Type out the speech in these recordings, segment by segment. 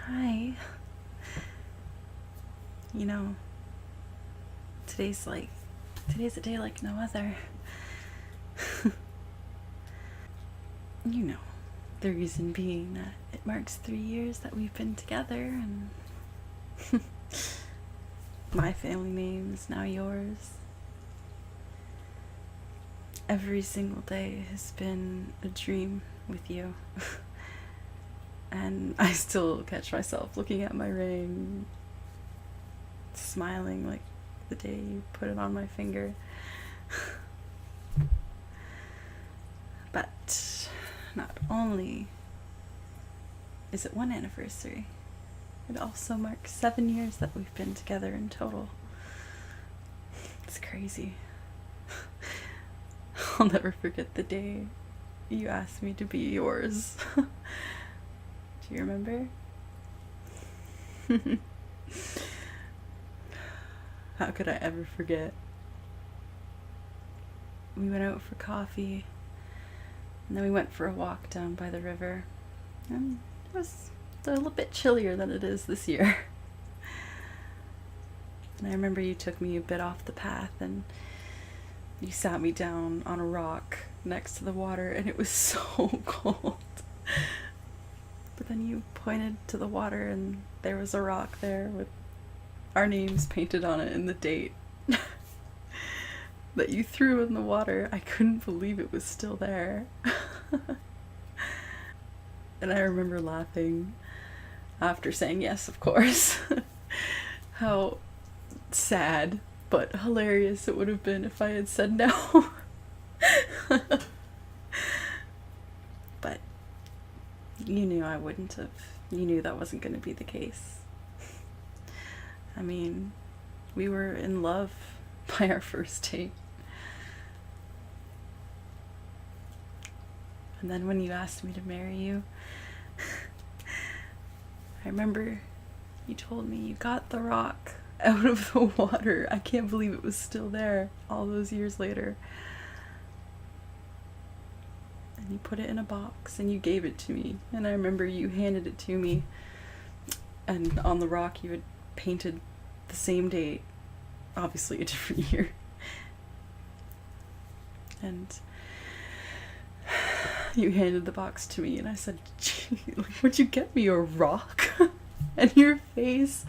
Hi. You know, today's a day like no other. You know, the reason being that it marks 3 years that we've been together, and my family name is now yours. Every single day has been a dream with you. And I still catch myself looking at my ring, smiling like the day you put it on my finger. But not only is it one anniversary, it also marks 7 years that we've been together in total. It's crazy. I'll never forget the day you asked me to be yours. Do you remember? How could I ever forget? We went out for coffee, and then we went for a walk down by the river. And it was a little bit chillier than it is this year. And I remember you took me a bit off the path, and you sat me down on a rock next to the water, and it was so cold. But then you pointed to the water, and there was a rock there with our names painted on it and the date that you threw in the water. I couldn't believe it was still there. And I remember laughing after saying yes, of course. How sad but hilarious it would have been if I had said no. But you knew I wouldn't have. You knew that wasn't going to be the case. I mean, we were in love by our first date. And then when you asked me to marry you, I remember you told me you got the rock out of the water. I can't believe it was still there all those years later. And you put it in a box and you gave it to me. And I remember you handed it to me, and on the rock you had painted the same date, obviously a different year. And you handed the box to me, and I said, "Gee, would you get me a rock?" And your face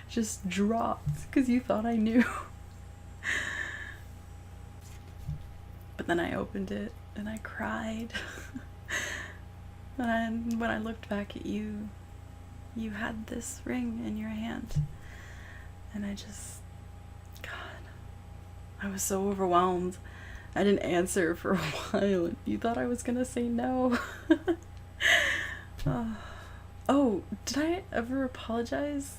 just dropped because you thought I knew. But then I opened it and I cried. And when I looked back at you, you had this ring in your hand. And God, I was so overwhelmed. I didn't answer for a while, and you thought I was gonna say no. Oh, did I ever apologize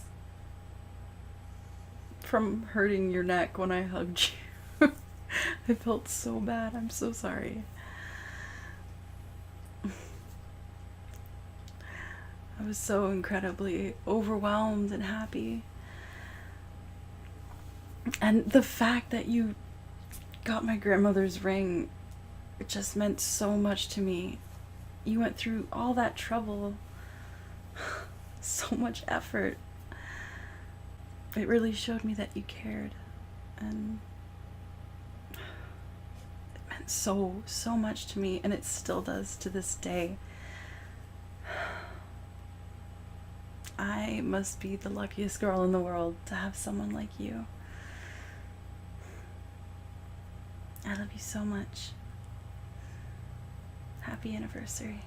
from hurting your neck when I hugged you? I felt so bad. I'm so sorry. I was so incredibly overwhelmed and happy. And the fact that you got my grandmother's ring, it just meant so much to me. You went through all that trouble, so much effort. It really showed me that you cared, and it meant so much to me, and it still does to this day. I must be the luckiest girl in the world to have someone like you. I love you so much. Happy anniversary.